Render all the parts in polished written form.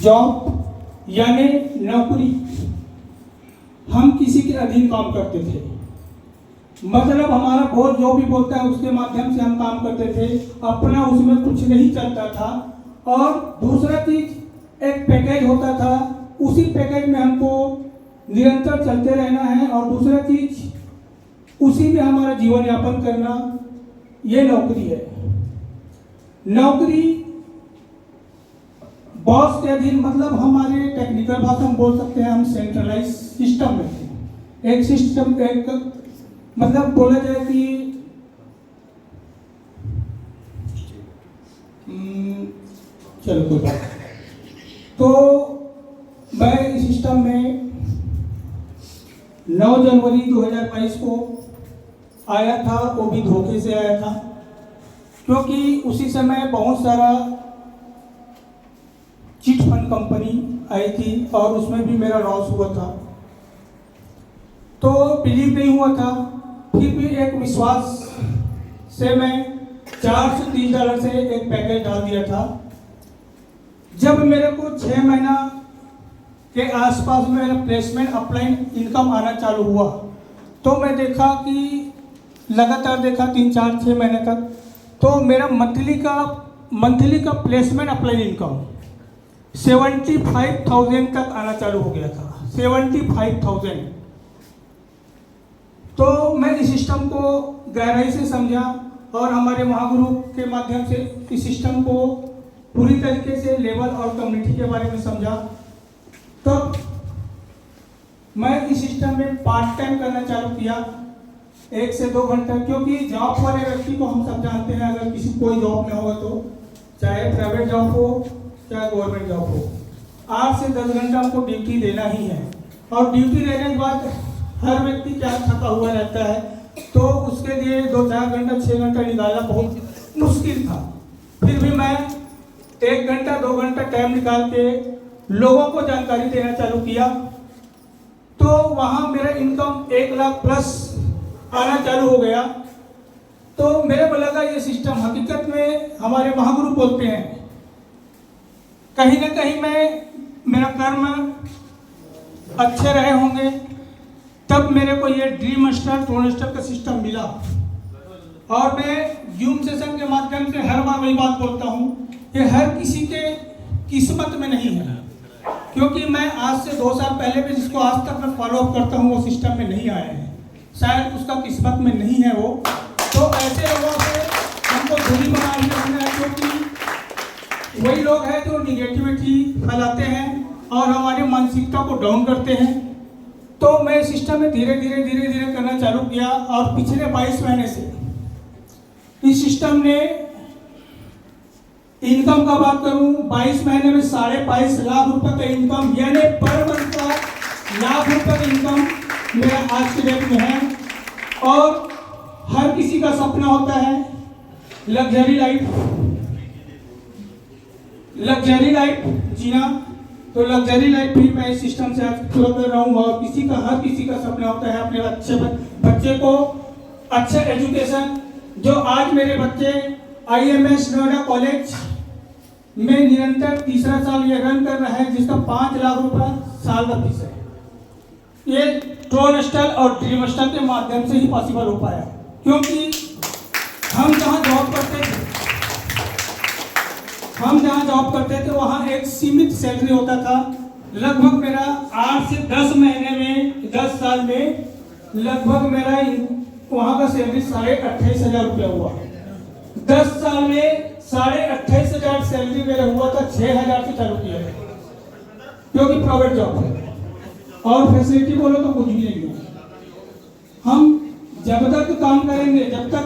Job यानी नौकरी, हम किसी के अधीन काम करते थे। मतलब हमारा बॉस जो भी बोलता है उसके माध्यम से हम काम करते थे, अपना उसमें कुछ नहीं चलता था। और दूसरा चीज एक पैकेज होता था, उसी पैकेज में हमको निरंतर चलते रहना है। और दूसरा चीज उसी में हमारा जीवन यापन करना, ये नौकरी है। नौकरी बॉस के अधीन, मतलब हमारे टेक्निकल भाषा में बोल सकते हैं हम सेंट्रलाइज सिस्टम में थे। एक सिस्टम एक मतलब बोला जाए कि चलो कोई बात। तो मैं इस सिस्टम में 9 जनवरी 2022 को आया था, वो भी धोखे से आया था, क्योंकि उसी समय बहुत सारा चिट फंड कंपनी आई थी और उसमें भी मेरा लॉस हुआ था। तो बिलीव नहीं हुआ था, फिर भी एक विश्वास से मैं $430 से एक पैकेज डाल दिया था। जब मेरे को 6 महीना के आसपास में मेरा प्लेसमेंट अपलाइन इनकम आना चालू हुआ, तो मैं देखा कि लगातार देखा 3-4-6 महीने तक, तो मेरा मंथली का प्लेसमेंट अपलाइन इनकम 75,000 तक आना चालू हो गया था। 75,000। तो मैं इस सिस्टम को गहराई से समझा और हमारे महागुरु के माध्यम से इस सिस्टम को पूरी तरीके से लेवल और कम्युनिटी के बारे में समझा। तब मैं इस सिस्टम में पार्ट टाइम करना चालू किया, 1 से 2 घंटा, क्योंकि जॉब वाले व्यक्ति को हम सब जानते हैं, अगर किसी कोई जॉब में होगा तो चाहे प्राइवेट जॉब हो चाहे गवर्नमेंट जॉब हो, 8 से 10 घंटा हमको ड्यूटी देना ही है। और ड्यूटी देने के बाद हर व्यक्ति क्या थका हुआ रहता है, तो उसके लिए 2-4 घंटा 6 घंटा निकालना बहुत मुश्किल था। फिर भी मैं 1 घंटा 2 घंटा टाइम निकाल के लोगों को जानकारी देना चालू किया। तो वहाँ मेरा इनकम 1 लाख प्लस आना चालू हो गया। तो मेरे को लगा ये सिस्टम हकीकत में हमारे महागुरु बोलते हैं, कहीं ना कहीं मेरा कर्म अच्छे रहे होंगे, तब मेरे को ये ड्रीम स्टार ट्रोन स्टार का सिस्टम मिला। और मैं जूम सेशन के माध्यम से हर बार वही बात बोलता हूँ कि हर किसी के किस्मत में नहीं है, क्योंकि मैं आज से 2 साल पहले भी जिसको आज तक मैं फॉलो अप करता हूँ वो सिस्टम में नहीं आए हैं, शायद उसका किस्मत में नहीं है वो। तो ऐसे लोगों से हमको दूरी बनानी है, क्योंकि वही लोग हैं जो निगेटिविटी फैलाते हैं और हमारी मानसिकता को डाउन करते हैं। तो मैं सिस्टम में धीरे धीरे करना चालू किया और पिछले 22 महीने से इस सिस्टम ने इनकम का बात करूं, 22 महीने में 22.5 लाख रुपए का इनकम, यानी पर मंथ का लाख रुपए का इनकम मेरा आज के डेट में है। और हर किसी का सपना होता है लग्जरी लाइफ जीना, तो लग्जरी लाइफ भी मैं इस सिस्टम से आज पूरा कर रहा हूँ। और हर किसी का सपना होता है अपने अच्छे बच्चे को अच्छा एजुकेशन। जो आज मेरे बच्चे IMS नोएडा कॉलेज में निरंतर 3रा साल ये रन कर रहा है, जिसका 5 लाख रुपए साल का फीस है। ये ट्रोन स्टार और ड्रीम स्टार के माध्यम से ही पॉसिबल हो पाया, क्योंकि हम जहाँ जॉब करते थे वहाँ एक सीमित सैलरी होता था। लगभग मेरा 8 से 10 महीने में 10 साल में लगभग मेरा वहाँ का सैलरी 28,500 रुपया हुआ। 10 साल में 28,500 सैलरी मेरा हुआ था, 6,000 से चालू किया था, क्योंकि प्राइवेट जॉब है और फैसिलिटी बोलो तो कुछ भी नहीं है। हम जब तक काम करेंगे, जब तक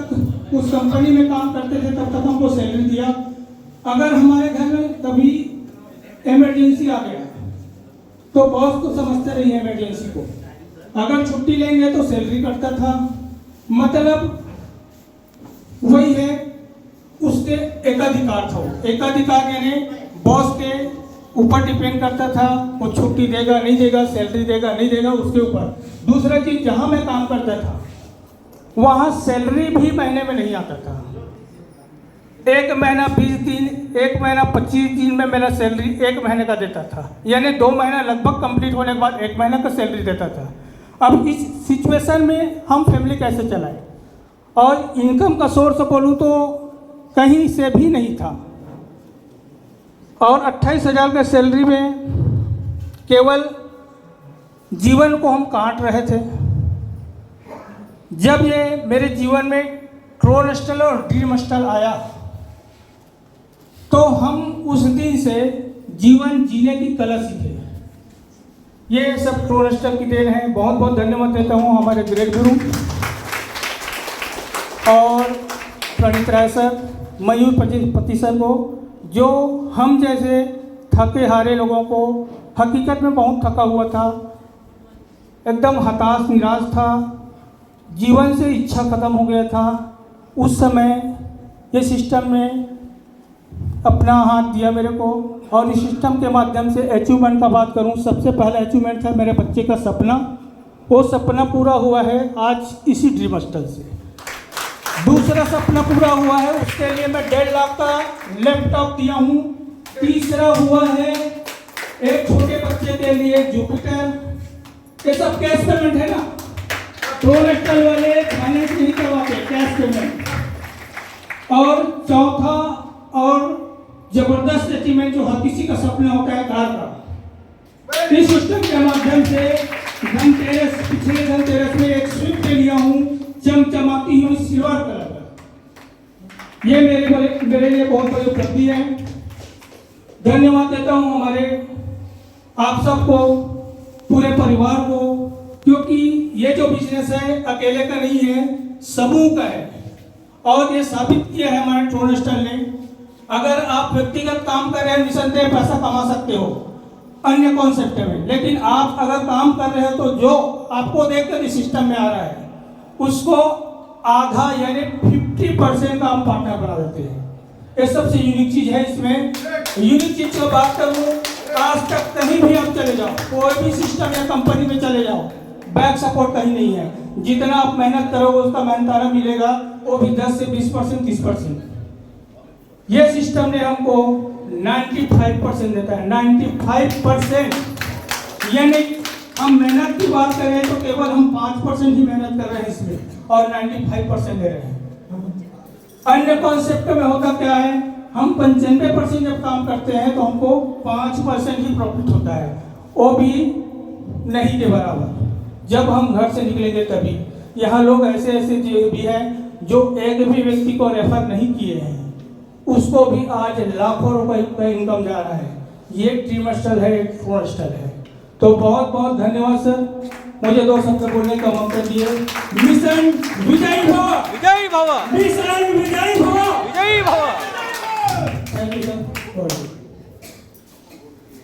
उस कंपनी में काम करते थे तब तक हमको सैलरी दिया। अगर हमारे घर में कभी इमरजेंसी आ गया तो बॉस को समझते रहिए इमरजेंसी को, अगर छुट्टी लेंगे तो सैलरी कटता था। मतलब वही है, उसके एकाधिकार था। एकाधिकार यानी बॉस के ऊपर डिपेंड करता था, वो छुट्टी देगा नहीं देगा, सैलरी देगा नहीं देगा, उसके ऊपर। दूसरा चीज, जहां मैं काम करता था वहां सैलरी भी महीने में नहीं आता था। एक महीना 20 दिन, एक महीना 25 दिन में मेरा सैलरी एक महीने का देता था, यानी 2 महीना लगभग कंप्लीट होने के बाद 1 महीना का सैलरी देता था। अब इस सिचुएशन में हम फैमिली कैसे चलाएं, और इनकम का सोर्स बोलूँ तो कहीं से भी नहीं था, और 28,000 के सैलरी में केवल जीवन को हम काट रहे थे। जब ये मेरे जीवन में ट्रोनस्टल और ड्रीमस्टल आया तो हम उस दिन से जीवन जीने की कला सीखे। ये सब ट्रोनस्टल की देन है। बहुत बहुत धन्यवाद देता हूँ हमारे ग्रेट गुरु और प्रणीत राय सर, मयूर पति सर को, जो हम जैसे थके हारे लोगों को, हकीकत में बहुत थका हुआ था, एकदम हताश निराश था, जीवन से इच्छा खत्म हो गया था, उस समय ये सिस्टम में अपना हाथ दिया मेरे को। और इस सिस्टम के माध्यम से अचीवमेंट का बात करूं, सबसे पहला अचीवमेंट था मेरे बच्चे का सपना। वो सपना पूरा हुआ है आज इसी ड्रीमस्टल से। दूसरा सपना पूरा हुआ है, उसके लिए मैं 1.5 लाख का लैपटॉप दिया हूँ। तीसरा हुआ है एक छोटे बच्चे के लिए जुपिटर। ये सब कैश पेमेंट है ना, ट्रोनस्टल वाले फाइनेंस नहीं करवाते, कैश पेमेंट। और चौथा और जबरदस्त अचीवमेंट जो हर किसी का सपना होता है कार का, इस सिस्टम के माध्यम से धनतेरस, पिछले धनतेरस में एक स्विफ्ट लिया हूँ, चमचमाती हुई सिल्वर कलर का। ये मेरे लिए बहुत बड़ी उपलब्धि है। धन्यवाद देता हूँ हमारे आप सबको, पूरे परिवार को, क्योंकि ये जो बिजनेस है अकेले का नहीं है, समूह का है। और ये साबित किया है हमारे ट्रोनस्टल ने। अगर आप व्यक्तिगत काम कर रहे हैं, निसंदेह पैसा कमा सकते हो अन्य कॉन्सेप्ट में, लेकिन आप अगर काम कर रहे हो तो जो आपको देखकर इस सिस्टम में आ रहा है उसको आधा यानी 50% का हम पार्टनर बना देते हैं। ये सबसे यूनिक चीज है इसमें। यूनिक चीज की बात करूँ, आज तक कहीं भी आप चले जाओ, कोई भी सिस्टम या कंपनी में चले जाओ, बैक सपोर्ट कहीं नहीं है। जितना आप मेहनत करोगे उसका मेहनताना मिलेगा, वो भी 10 से 20%, 30%। ये सिस्टम ने हमको 95% देता है, 95%। यानी हम मेहनत की बात करें तो केवल हम 5% ही मेहनत कर रहे हैं इसमें, और 95% दे रहे हैं। अन्य कॉन्सेप्ट में होता क्या है, हम 95% जब काम करते हैं तो हमको 5% ही प्रॉफिट होता है, वो भी नहीं के बराबर। जब हम घर से निकलेंगे तभी। यहाँ लोग ऐसे ऐसे भी हैं जो एक भी व्यक्ति को रेफर नहीं किए हैं, उसको भी आज लाखों रुपए का इनकम जा रहा है। ये ड्रीमस्टल है, एक ट्रोनस्टल है। तो बहुत बहुत धन्यवाद सर, मुझे 2 शब्द बोलने का मौका दिए। मिशन विजयी भव, विजयी भव, मिशन विजयी भव, विजयी भव। Thank you sir.